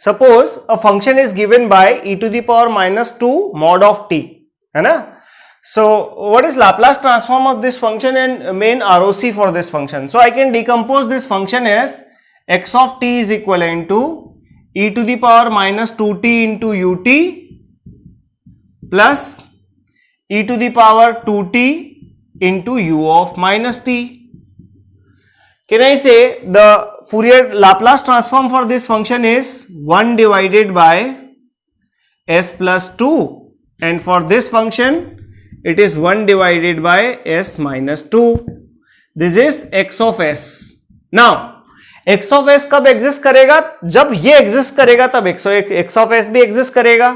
Suppose a function is given bye e to the power -2 mod of t, है ना. So what is Laplace transform of this function and main ROC for this function? So I can decompose this function as x of t is equivalent to e to the power -2t into ut plus e to the power 2t into u of -t. Can I say the Fourier Laplace transform for this function is 1 divided by s plus 2, and for this function it is 1 divided by s minus 2. This is x of s. Now x of s कब exist करेगा? जब ये exist करेगा तब x of s भी exist करेगा.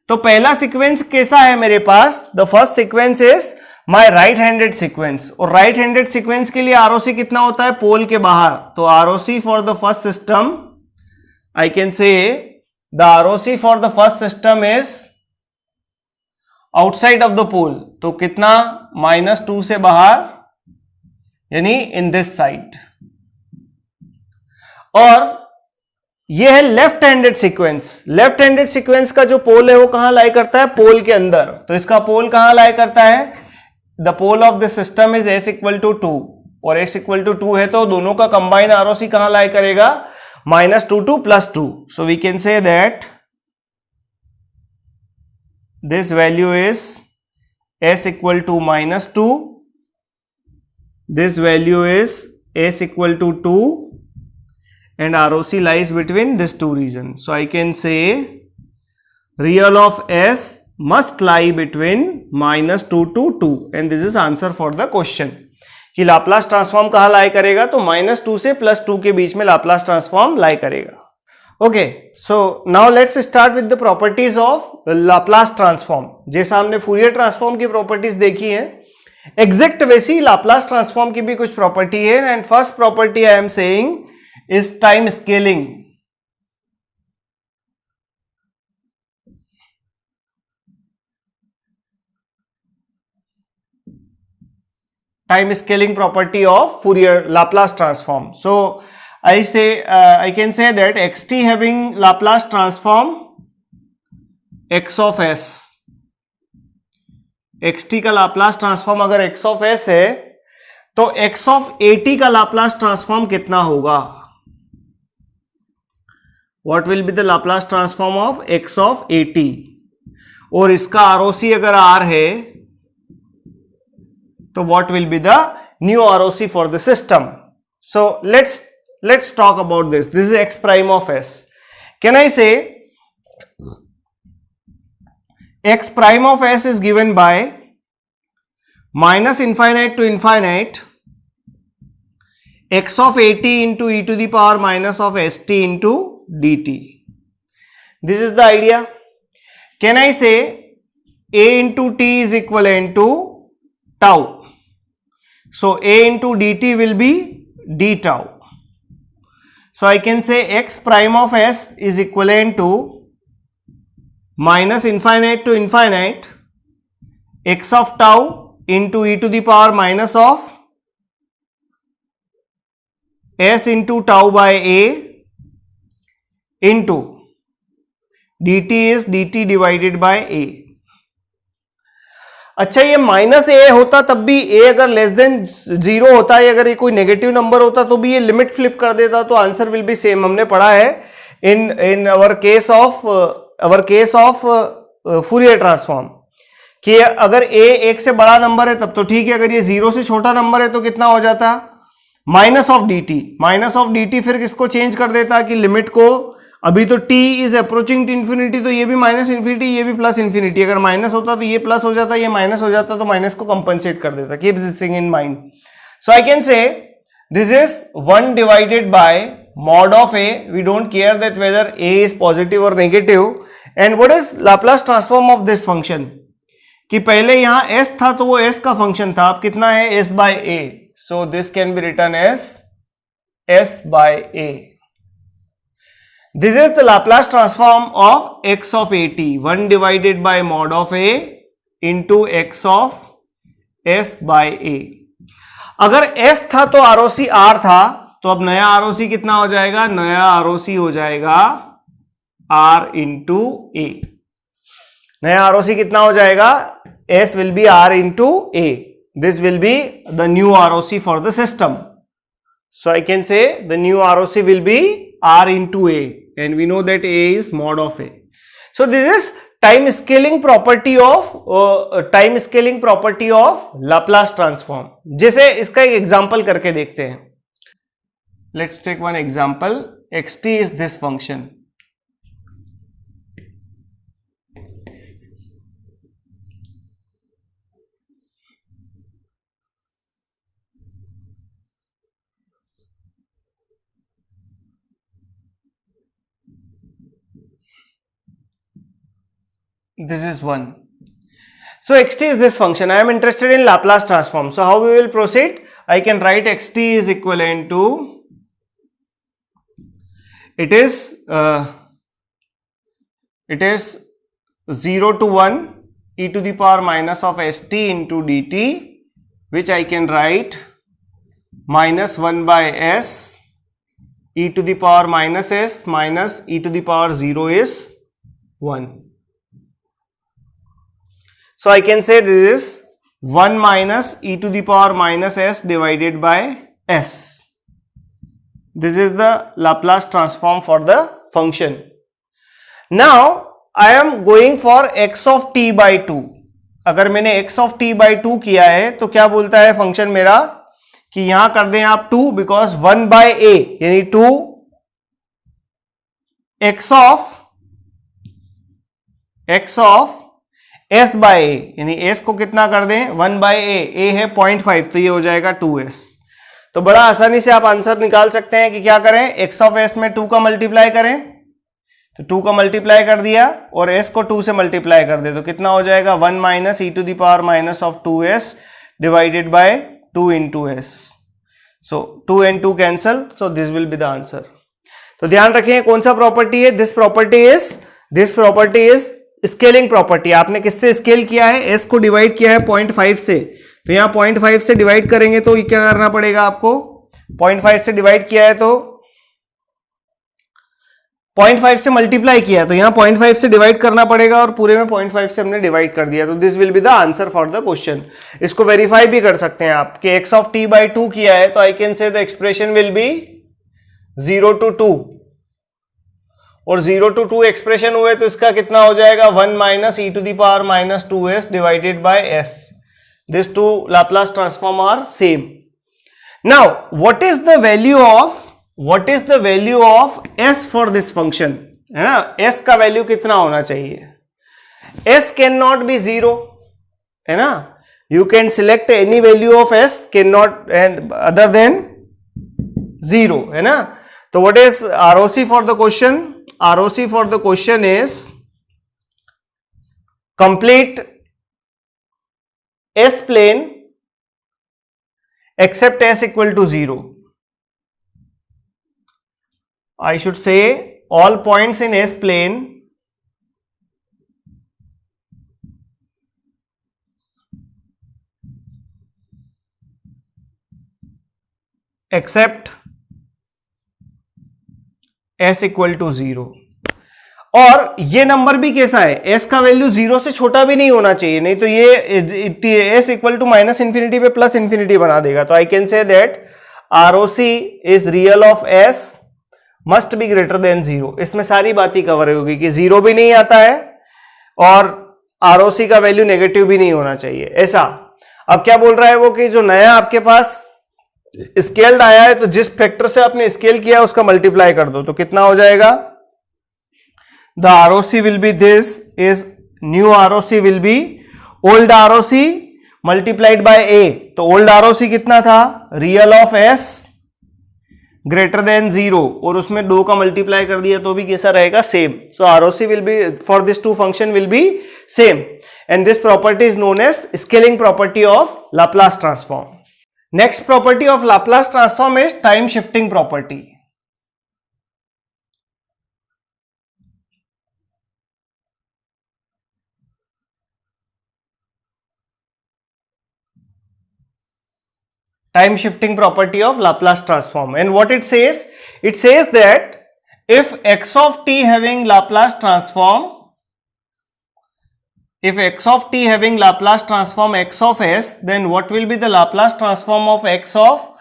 तो पहला सीक्वेंस कैसा है मेरे पास? The first sequence is my right handed sequence, और राइट हैंडेड सीक्वेंस के लिए आरओसी कितना होता है? पोल के बाहर. तो ROC for the first system, I can say the ROC for the first system is outside of the pole. तो कितना? -2 से बाहर, यानी इन दिस साइड. और ये है left handed sequence. Left handed sequence का जो पोल है वो कहां लाई करता है? पोल के अंदर. तो इसका पोल कहां लाई करता है? The pole of this system is s equal to 2, और s इक्वल टू 2 है तो दोनों का कंबाइन आरओसी कहां लाई करेगा? -2 to +2. So we can say that this value is s equal to -2, this value is s equal to 2, and ROC lies between these two regions. So I can say real of s must lie between -2 to 2, and this is answer for the question कि Laplace transform कहाँ लाई करेगा? तो -2 से +2 के बीच में Laplace transform लाई करेगा. Okay, so now let's start with the properties of Laplace transform. जैसा हमने फूरियर ट्रांसफॉर्म की प्रॉपर्टीज देखी है, एग्जैक्ट वैसी लाप्लास ट्रांसफॉर्म की भी कुछ प्रॉपर्टी है. And first property I am saying is time scaling. Time scaling property of Fourier Laplace transform. So I say I can say that xt having Laplace transform x of s, xt का Laplace transform अगर x of s है तो x of at का Laplace transform कितना होगा? What will be the Laplace transform of x of at? और इसका ROC अगर r है तो what will be the new ROC for the system? So let's talk about this. This is x prime of s. Can I say x prime of s is given by -infinite to infinite x of at into e to the power minus of st into dt. This is the idea. Can I say a into t is equivalent to tau? So a into dt will be d tau. So I can say x prime of s is equivalent to -infinite to infinite x of tau into e to the power minus of s into tau by a into dt is dt divided by a. अच्छा, ये -a होता तब भी a अगर less than 0 होता है, अगर ये कोई नेगेटिव नंबर होता तो भी ये लिमिट फ्लिप कर देता, तो आंसर विल बी सेम. हमने पढ़ा है in our case of Fourier transform कि अगर a 1 से बड़ा नंबर है तब तो ठीक है, अगर ये 0 से छोटा नंबर है तो कितना हो जाता? Minus of dt. फिर किसको चेंज कर देता कि लिमिट को, अभी तो t is approaching to infinity तो ये भी -∞, ये भी +∞. अगर माइनस होता तो ये प्लस हो जाता, ये माइनस हो जाता तो माइनस को कंपनसेट कर देता. Keep this thing in mind. So I can say this is 1 divided bye mod of a. We don't care that whether a is positive or negative. And what is Laplace transform of this function? कि पहले यहां s था तो वो s का function था, अब कितना है? s by a. So this can be written as s by a. This is the Laplace transform of x of at, 1 divided by mod of a into x of s by a. अगर s था तो ROC r था, तो अब नया ROC कितना हो जाएगा? नया ROC हो जाएगा R into A. नया ROC कितना हो जाएगा? S will be R into A. This will be the new ROC for the system. So I can say the new ROC will be R into A, and we know that A is mod of A. So this is time scaling property of Laplace transform. जैसे इसका एक example करके देखते हैं. Let's take one example. Xt is this function. This is one. So xt is this function. I am interested in Laplace transform. So how we will proceed? I can write xt is equivalent to, it is 0 to 1 e to the power minus of st into dt, which I can write minus 1 by s e to the power minus s minus e to the power 0 is 1. So I can say this is 1 minus e to the power minus s divided by s. This is the Laplace transform for the function. Now I am going for x of t by 2. अगर मैंने x of t by 2 किया है तो क्या बोलता है function मेरा कि यहां कर दें आप 2, बिकॉज 1 by a यानी 2 x of s by a, यानी s को कितना कर दें 1 by a है 0.5, तो ये हो जाएगा 2s. तो बड़ा आसानी से आप आंसर निकाल सकते हैं कि क्या करें, x of s में 2 का मल्टीप्लाई करें, तो 2 का मल्टीप्लाई कर दिया और s को 2 से मल्टीप्लाई कर दे तो कितना हो जाएगा 1 minus e to the power minus of 2s divided by 2 into s. So 2 and 2 cancel, so this will be the answer. तो ध्यान रखें कौन सा प्रॉपर्टी है, this property is scaling property. आपने किससे स्केल किया है, s को डिवाइड किया है 0.5 से, तो यहां 0.5 से डिवाइड करेंगे तो क्या करना पड़ेगा आपको, 0.5 से डिवाइड किया है तो 0.5 से मल्टीप्लाई किया है तो यहां 0.5 से डिवाइड करना पड़ेगा और पूरे में 0.5 से हमने डिवाइड कर दिया, तो this will be the answer for the question. इसको वेरीफाई भी कर सकते हैं आप कि x of t by 2 किया है तो I can say the expression will be 0 to 2, और 0 to 2 एक्सप्रेशन हुए तो इसका कितना हो जाएगा 1 minus e to the power minus 2s divided by s. This two Laplace transform are same. Now what is the value of s for this function, है ना, s का वैल्यू कितना होना चाहिए, s कैन नॉट बी 0, है ना, you can select any value of s can not and other than 0, है ना. तो what is ROC for the question, ROC for the question is complete S plane except S equal to 0. I should say all points in S plane except s equal to 0. और ये number भी कैसा है, s का value 0 से छोटा भी नहीं होना चाहिए, नहीं तो ये s equal to minus infinity पे प्लस इंफिनिटी बना देगा. तो I can say that ROC is real of s must be greater than 0. इसमें सारी बात ही कवर होगी कि 0 भी नहीं आता है और ROC का वैल्यू नेगेटिव भी नहीं होना चाहिए, ऐसा. अब क्या बोल रहा है वो कि जो नया आपके पास स्केल्ड आया है तो जिस फैक्टर से आपने स्केल किया उसका मल्टीप्लाई कर दो तो कितना हो जाएगा, the ROC will B this is new ROC will be old ROC multiplied by a. तो ओल्ड ROC कितना था, real of s greater than 0, और उसमें 2 का मल्टीप्लाई कर दिया तो भी कैसा रहेगा, same. So ROC will be for this two function will be same, and this property is known as scaling property of Laplace transform. Next property of Laplace transform is time shifting property. Time shifting property of Laplace transform, and what it says that if x of t having Laplace transform, if x of t having Laplace transform x of s, then what will be the Laplace transform of x of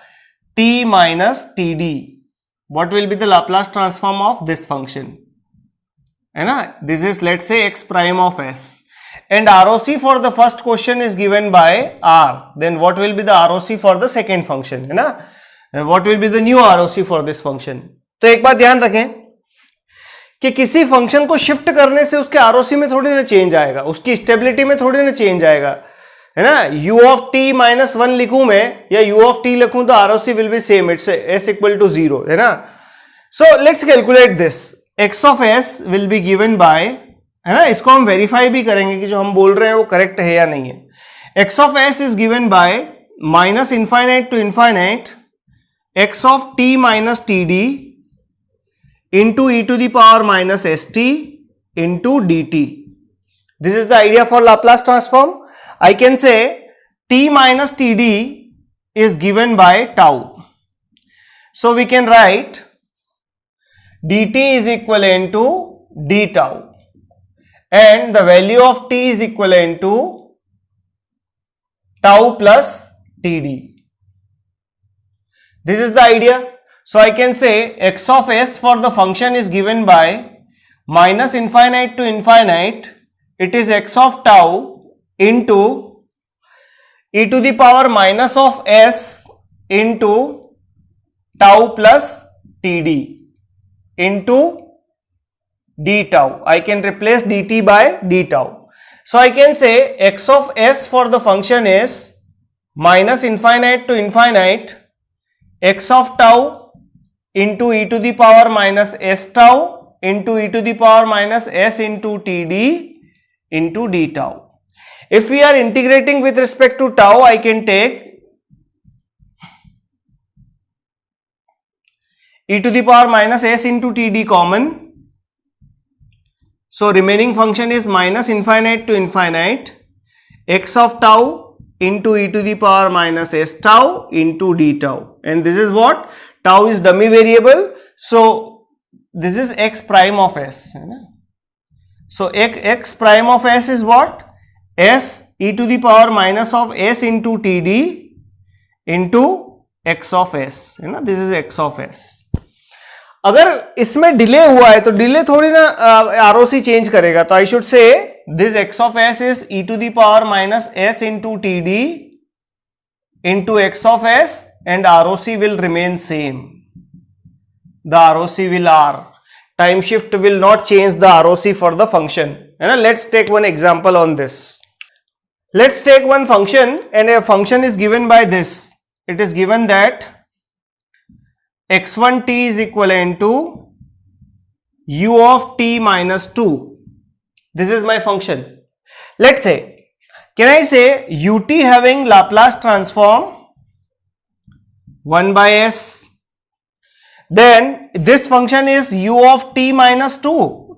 t minus td? What will be the Laplace transform of this function? है ना? This is, let's say, x prime of s. And ROC for the first question is given by r. Then what will be the ROC for the second function? है ना? What will be the new ROC for this function? तो एक बात ध्यान रखें कि किसी function को शिफ्ट करने से उसके ROC में थोड़ी ना चेंज आएगा, उसकी स्टेबिलिटी में थोड़ी ना चेंज आएगा, है ना? u of t minus 1 लिखूं मैं या u of t लिखूं तो ROC will be same, it's s equal to 0, है ना? So let's calculate this. x of s will be given by, है ना? इसको हम वेरीफाई भी करेंगे कि जो हम बोल रहे हैं वो करेक्ट है या नहीं है. x of s is given by minus infinite to infinite x of t minus td into e to the power minus st into dt. This is the idea for Laplace transform. I can say t minus td is given by tau. So we can write dt is equivalent to d tau and the value of t is equivalent to tau plus td. This is the idea. So I can say x of s for the function is given by minus infinite to infinite, it is x of tau into e to the power minus of s into tau plus td into d tau. I can replace dt by d tau. So I can say x of s for the function is minus infinite to infinite x of tau into e to the power minus s tau into e to the power minus s into td into d tau. If we are integrating with respect to tau, I can take e to the power minus s into td common. So remaining function is minus infinite to infinite x of tau into e to the power minus s tau into d tau, and this is what? Tau is dummy variable, so this is x prime of s. So x prime of s is what? S e to the power minus of s into td into x of s. This is x of s. अगर इसमें delay हुआ है तो delay थोड़ी ना ROC change करेगा, तो I should say this x of s is e to the power minus s into td into x of s and ROC will remain same. The ROC will R. Time shift will not change the ROC for the function. Let's take one example on this. Let's take one function and a function is given by this. It is given that x1t is equivalent to u of t minus 2. This is my function. Let's say, can I say ut having Laplace transform 1 by s, then this function is u of t minus 2.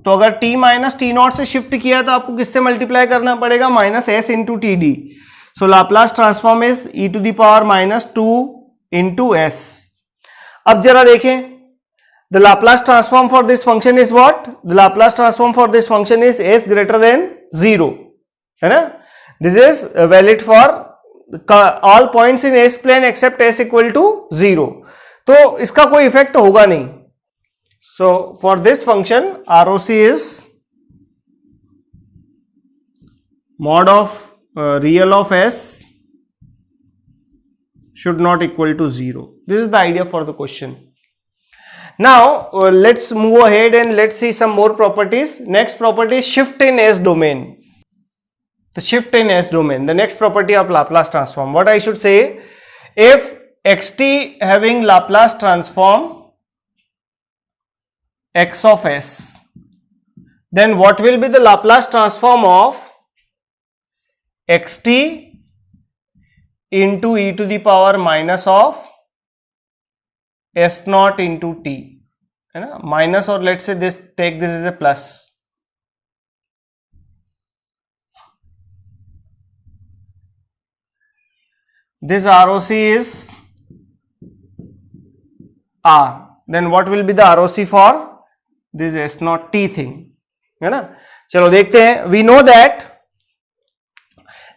तो अगर t minus t naught से shift किया तो आपको किससे multiply करना पड़ेगा? Minus s into t d. So Laplace transform is e to the power minus 2 into s. अब जरा देखें, the Laplace transform for this function is what? The Laplace transform for this function is s greater than 0, है ना? This is valid for all points in s plane except s equal to 0. तो इसका कोई effect होगा नहीं. So for this function ROC is mod of real of s should not equal to 0. This is the idea for the question. Now let's move ahead and let's see some more properties. Next property is shift in s domain. The shift in s domain, the next property of Laplace transform. What I should say, if xt having Laplace transform x of s, then what will be the Laplace transform of xt into e to the power minus of s naught into t, है ना? Minus, or let's say this, take this as a plus. This ROC is R. Then what will be the ROC for this s naught t thing, है ना। चलो देखते हैं, we know that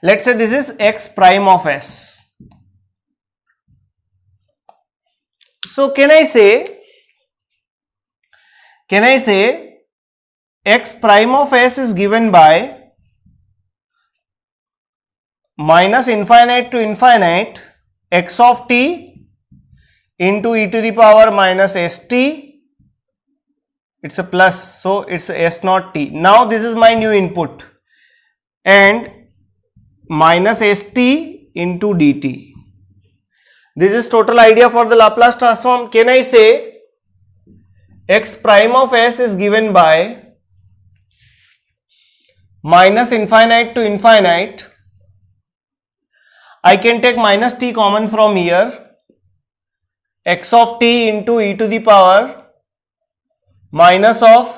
let's say this is x prime of s, so can I say x prime of s is given by minus infinite to infinite x of t into e to the power minus st, it's a plus, so it's s naught t. Now this is my new input, and minus st into dt. This is total idea for the Laplace transform. Can I say x prime of s is given by minus infinite to infinite, I can take minus t common from here, x of t into e to the power minus of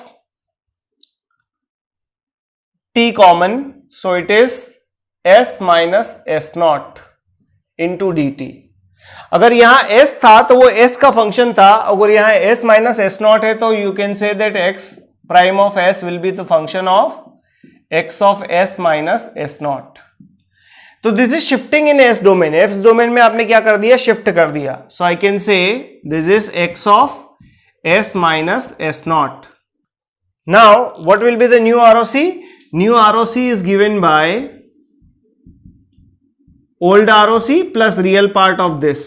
t common, so it is s minus s naught into dt. अगर यहां s था तो वो s का function था, अगर यहां s minus s not है तो you can say that x prime of s will be the function of x of s minus s not. तो this is shifting in s domain. s domain में आपने क्या कर दिया, shift कर दिया. So I can say this is x of s minus s not. Now what will be the new ROC? New ROC is given by old ROC plus real part of this.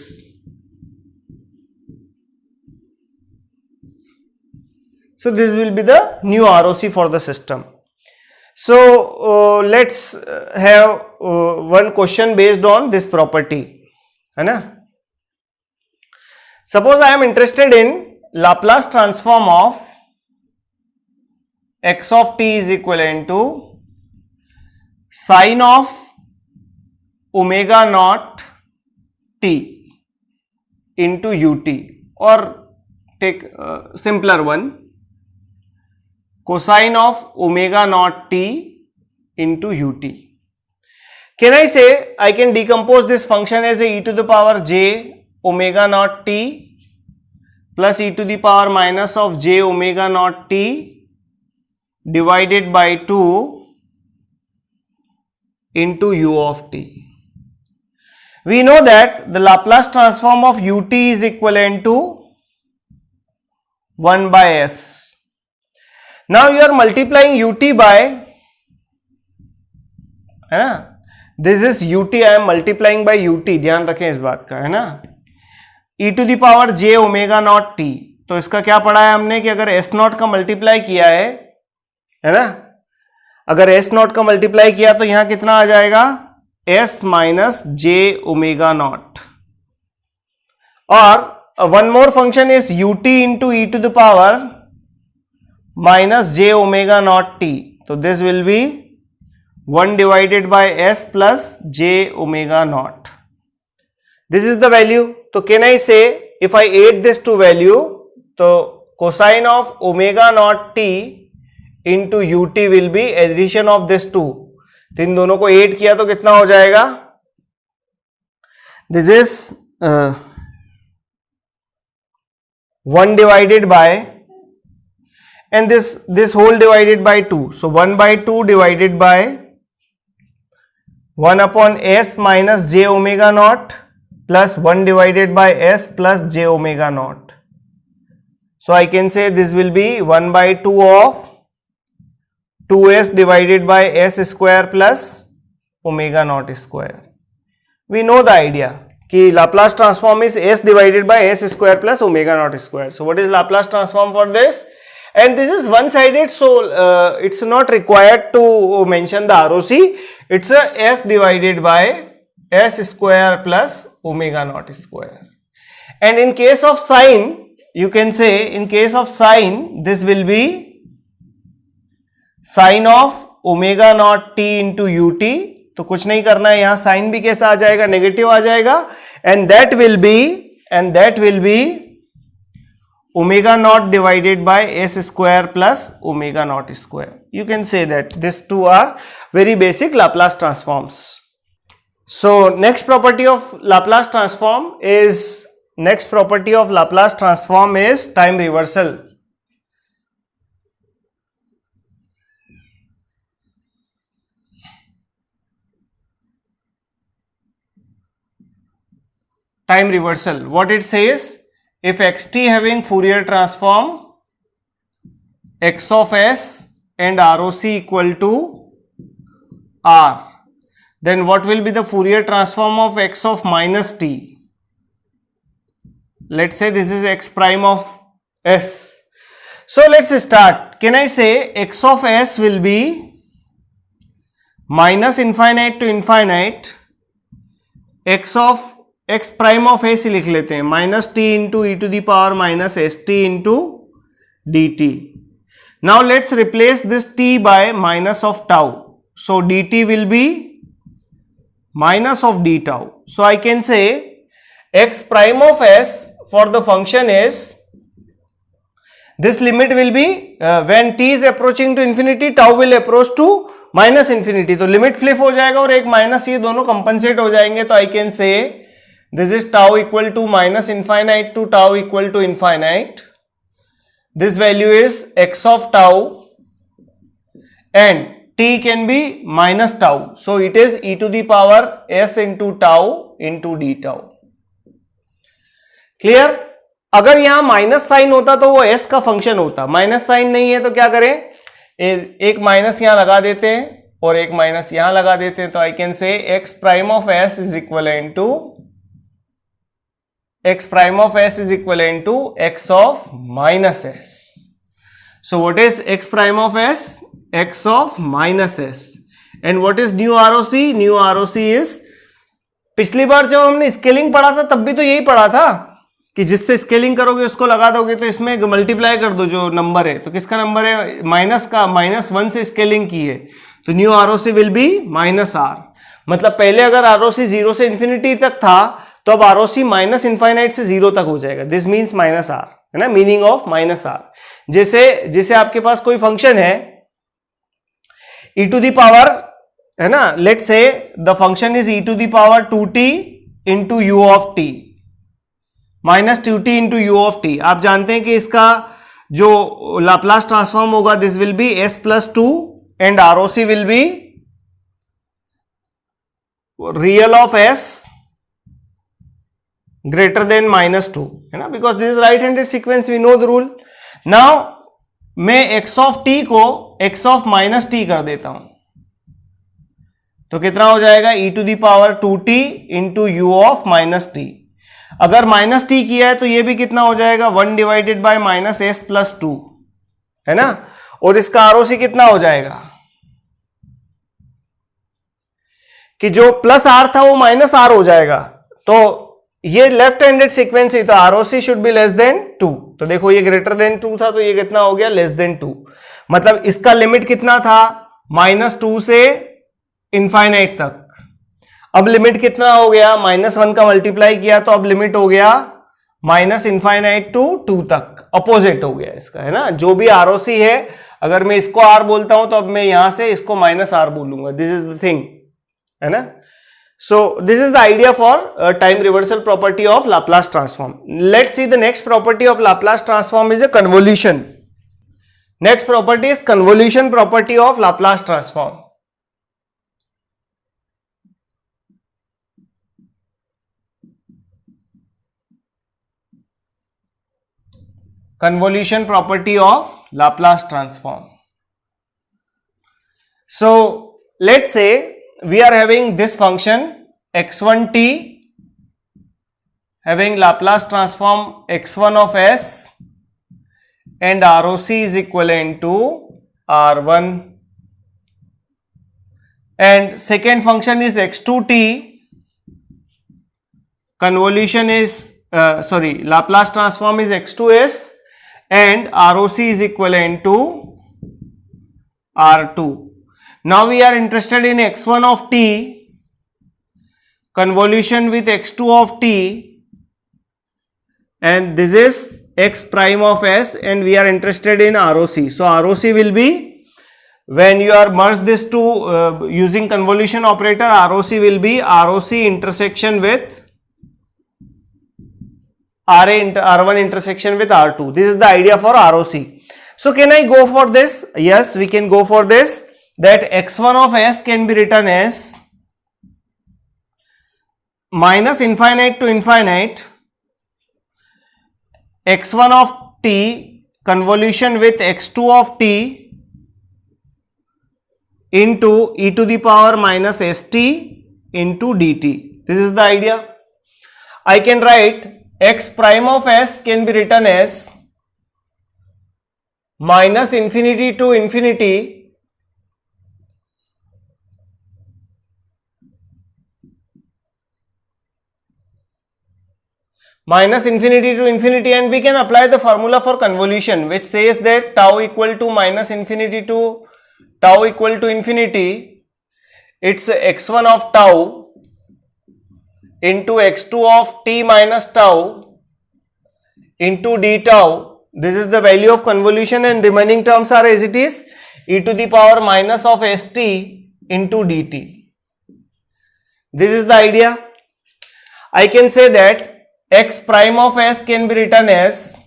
So this will be the new ROC for the system. So let's have one question based on this property, है ना. Suppose I am interested in Laplace transform of x of t is equivalent to sine of omega naught t into ut, or take simpler one, cosine of omega naught t into ut. Can I say I can decompose this function as a e to the power j omega naught t plus e to the power minus of j omega naught t divided by 2 into u of t. We know that the Laplace transform of ut is equivalent to 1 by s. Now you are multiplying ut by, है ना, this is ut, I am multiplying by ut, ध्यान रखें इस बात का, है ना. e to the power j omega naught t, तो इसका क्या पढ़ा है हमने कि अगर s नॉट का मल्टीप्लाई किया है ना, अगर s नॉट का मल्टीप्लाई किया तो यहां कितना आ जाएगा, s minus j omega not. और one more function is ut into e to the power minus j omega not t, तो this will be 1 divided by s plus j omega not. This is the value. तो can I say if I add this two value, तो cosine of omega not t into ut will be addition of this two. तो इन दोनों को add किया तो कितना हो जाएगा, this is 1 divided by, and this whole divided by 2, so 1 by 2 divided by 1 upon s minus j omega naught plus 1 divided by s plus j omega naught. So I can say this will be 1 by 2 of 2s divided by s square plus omega naught square. We know the idea कि Laplace transform is s divided by s square plus omega naught square. So what is Laplace transform for this? And this is one sided, so it's not required to mention the ROC. It's a s divided by s square plus omega naught square. And in case of sine, you can say in case of sine this will be sine of omega naught t into ut. तो कुछ नहीं करना है, यहां sign भी कैसा आ जाएगा, negative आ जाएगा, and that will be omega naught divided by s square plus omega naught square. You can say that this two are very basic Laplace transforms. So next property of Laplace transform is time reversal. time reversal. What it says, if xt having Fourier transform x of s and ROC equal to r, then what will be the Fourier transform of x of minus t? Let's say this is x prime of s. So let's start. Can I say x of s will be minus infinite to infinite x prime of s लिख लेते हैं, minus t into e to the power minus s t into d t. Now let's replace this t by minus of tau. So d t will be minus of d tau. So I can say x prime of s for the function is, this limit will be when t is approaching to infinity, tau will approach to minus infinity. तो limit flip हो जाएगा और एक minus, ये दोनों compensate हो जाएंगे. तो I can say this is tau equal to minus infinite to tau equal to infinite. This value is x of tau and t can be minus tau. So it is e to the power s into tau into d tau. Clear? अगर यहां minus sign होता तो वो S का function होता. Minus sign नहीं है तो क्या करें, एक माइनस यहां लगा देते हैं और एक माइनस यहां लगा देते हैं. तो I can say x prime of s is equal to x prime of s is equal to x of minus s. So what is x prime of s? X of minus s. And what is new ROC? New ROC is, पिछली बार जब हमने scaling पढ़ा था तब भी तो यही पढ़ा था कि जिससे स्केलिंग करोगे उसको लगा दोगे, तो इसमें मल्टीप्लाई कर दो जो नंबर है. तो किसका नंबर है? माइनस का. माइनस वन से स्केलिंग की है तो new ROC will be minus R. मतलब पहले अगर आरओसी जीरो से इंफिनिटी तक था तो अब आरओसी माइनस इनफाइनाइट से जीरो तक हो जाएगा. दिस मीन्स माइनस आर, है ना, मीनिंग ऑफ माइनस आर. जैसे आपके पास कोई फंक्शन है ई टू दी पावर, है ना, let's say the function is e to the power 2t into u of t minus 2t into u of t. आप जानते हैं कि इसका जो लाप्लास ट्रांसफॉर्म होगा, this will be s plus 2 and ROC will be real of s greater than minus 2, है ना, because this is right handed sequence, we know the rule. Now मैं x ऑफ t को x ऑफ minus T कर देता हूं तो कितना हो जाएगा? e to the power 2t into u of minus t. अगर माइनस टी किया है तो ये भी कितना हो जाएगा? 1 divided by minus s plus 2, है ना. और इसका आरओसी कितना हो जाएगा कि जो प्लस आर था वो माइनस आर हो जाएगा. तो ये लेफ्ट हैंडेड सीक्वेंस है, तो ROC should be less than 2. तो देखो ये ग्रेटर देन 2 था तो ये कितना हो गया? Less than 2. मतलब इसका लिमिट कितना था? माइनस 2 से इनफाइनाइट तक. अब लिमिट कितना हो गया? माइनस 1 का मल्टीप्लाई किया तो अब लिमिट हो गया माइनस इनफाइनाइट टू 2 तक. अपोजिट हो गया इसका, है ना. जो भी आरओसी है, अगर मैं इसको आर बोलता हूं तो अब मैं यहां से इसको माइनस आर बोलूंगा. दिस इज द थिंग, है ना. So this is the idea for time reversal property of Laplace transform. Let's see the next property of Laplace transform is a convolution. Next property is convolution property of Laplace transform. Convolution property of Laplace transform. So let's say we are having this function x1t having Laplace transform x1 of s and ROC is equivalent to R1, and second function is x2t. Convolution is Laplace transform is x2s and ROC is equivalent to R2. Now we are interested in x1 of t, convolution with x2 of t, and this is x prime of s, and we are interested in ROC. So ROC will be, when you are merge this to using convolution operator, ROC will be ROC intersection with R1 intersection with R2. This is the idea for ROC. So can I go for this? Yes, we can go for this. That x1 of s can be written as minus infinite to infinite x1 of t convolution with x2 of t into e to the power minus st into dt. This is the idea. I can write x prime of s can be written as minus infinity to infinity and we can apply the formula for convolution which says that tau equal to minus infinity to tau equal to infinity, it's x1 of tau into x2 of t minus tau into d tau. This is the value of convolution and remaining terms are as it is, e to the power minus of st into dt. This is the idea. I can say that x prime of s can be written as,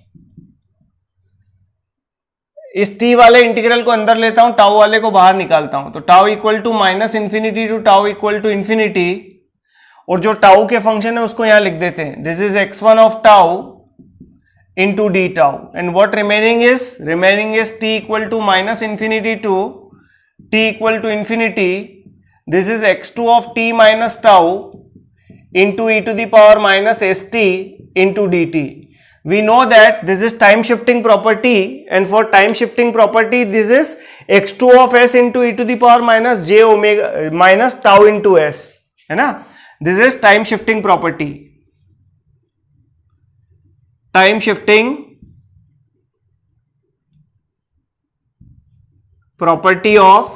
इस t वाले integral को अंदर लेता हूं, tau वाले को बाहर निकालता हूं, तो tau equal to minus infinity to tau equal to infinity, और जो टाउ के फंक्शन है उसको यहां लिख देते हैं. This is x1 of tau into d tau, and what remaining is t equal to minus infinity to t equal to infinity. This is x2 of t minus tau into e to the power minus st into dt. We know that this is time shifting property, and for time shifting property this is x2 of s into e to the power minus j omega minus tau into s, है ना. This is time shifting property. Time shifting property of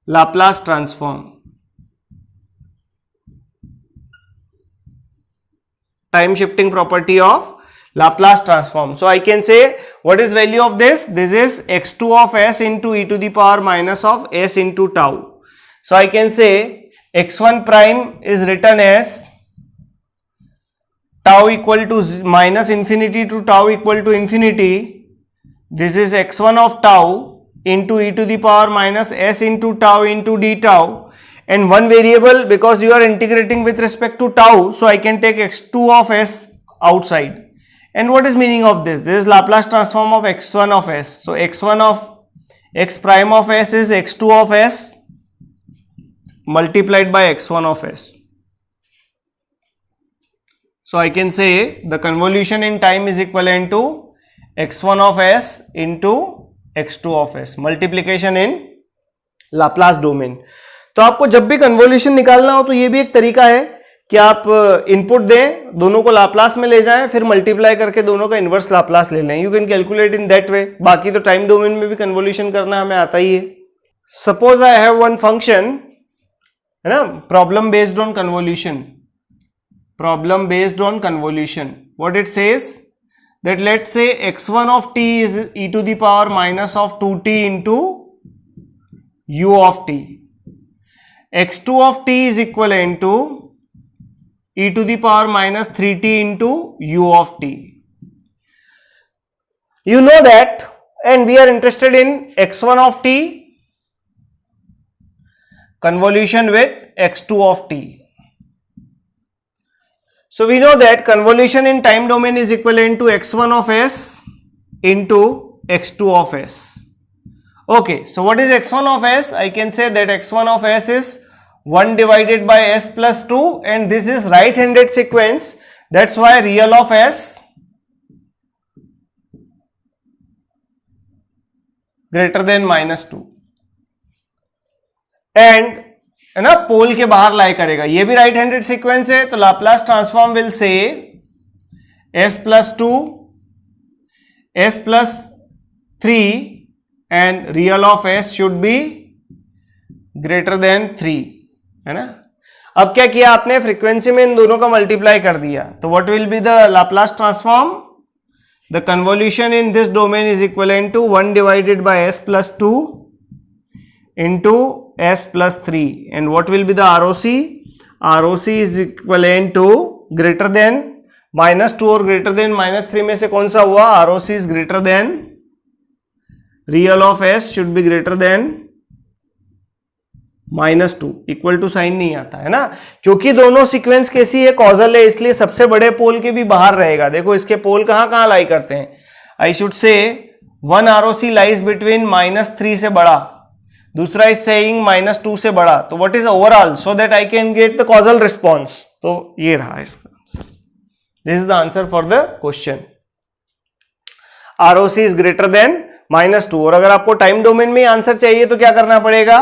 Laplace transform. Time shifting property of Laplace transform. So I can say what is value of this? This is x2 of s into e to the power minus of s into tau. So I can say x1 prime is written as tau equal to minus infinity to tau equal to infinity. This is x1 of tau into e to the power minus s into tau into d tau, and one variable because you are integrating with respect to tau, so I can take x2 of s outside. And what is meaning of this? This is Laplace transform of x1 of s. So x1 of x prime of s is x2 of s multiplied by x1 of s. So I can say the convolution in time is equivalent to x1 of s into x2 of s, multiplication in Laplace domain. तो आपको जब भी convolution निकालना हो तो ये भी एक तरीका है कि आप इनपुट दें, दोनों को लाप्लास में ले जाएं, फिर मल्टीप्लाई करके दोनों का इनवर्स लाप्लास ले लें. You can calculate in that way. बाकी तो टाइम डोमेन में भी कन्वोल्यूशन करना हमें आता ही है. Suppose I have one function, है ना, problem based on convolution. Problem based on convolution. What it says that let's say x1 of t is e to the power minus of 2t into u of t. x2 of t is equivalent to e to the power minus 3t into u of t. You know that, and we are interested in x1 of t convolution with x2 of t. So we know that convolution in time domain is equivalent to x1 of s into x2 of s. Okay, so what is x1 of s? I can say that x1 of s is 1 divided by s plus 2, and this is right handed sequence. That's why real of s greater than minus 2. And है ना, पोल के बाहर लाई करेगा. ये भी right handed sequence है, तो Laplace transform will say s plus 2 s plus 3 and real of s should be greater then 3, है ना. अब क्या किया आपने, फ्रीक्वेंसी में इन दोनों का मल्टीप्लाई कर दिया, तो what will be the Laplace transform? The convolution in this domain is equivalent to 1 divided by s plus 2 into s plus 3, and what will be the ROC? ROC is equivalent to greater than minus 2 और greater than minus 3 में से कौन सा हुआ? ROC is greater than, real of s should be greater than -2 equal to sine नहीं आता है ना, क्योंकि दोनों सीक्वेंस कैसी है, कॉजल है, इसलिए सबसे बड़े पोल के भी बाहर रहेगा। देखो इसके पोल कहां कहां लाई करते हैं, I should say one ROC lies between -3 से बड़ा, दूसरा इज सेइंग -2 से बड़ा, तो what is overall, so that I can get the causal response. तो ये रहा इसका answer, this is the answer for the question. ROC is greater than -2, और अगर आपको टाइम डोमेन में आंसर चाहिए तो क्या करना पड़ेगा,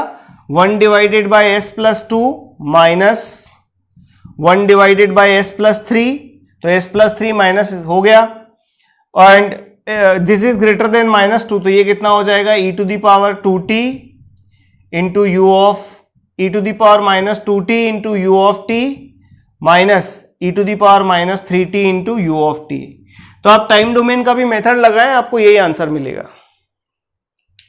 1 divided by s plus 2 minus 1 divided by s plus 3, तो s प्लस 3 माइनस हो गया, and this is greater than -2, तो ये कितना हो जाएगा, e to the power 2t into u of e to the power -2t into u of t minus e to the power -3t into u of t। तो आप time domain का भी method लगाएं, आपको यही आंसर मिलेगा।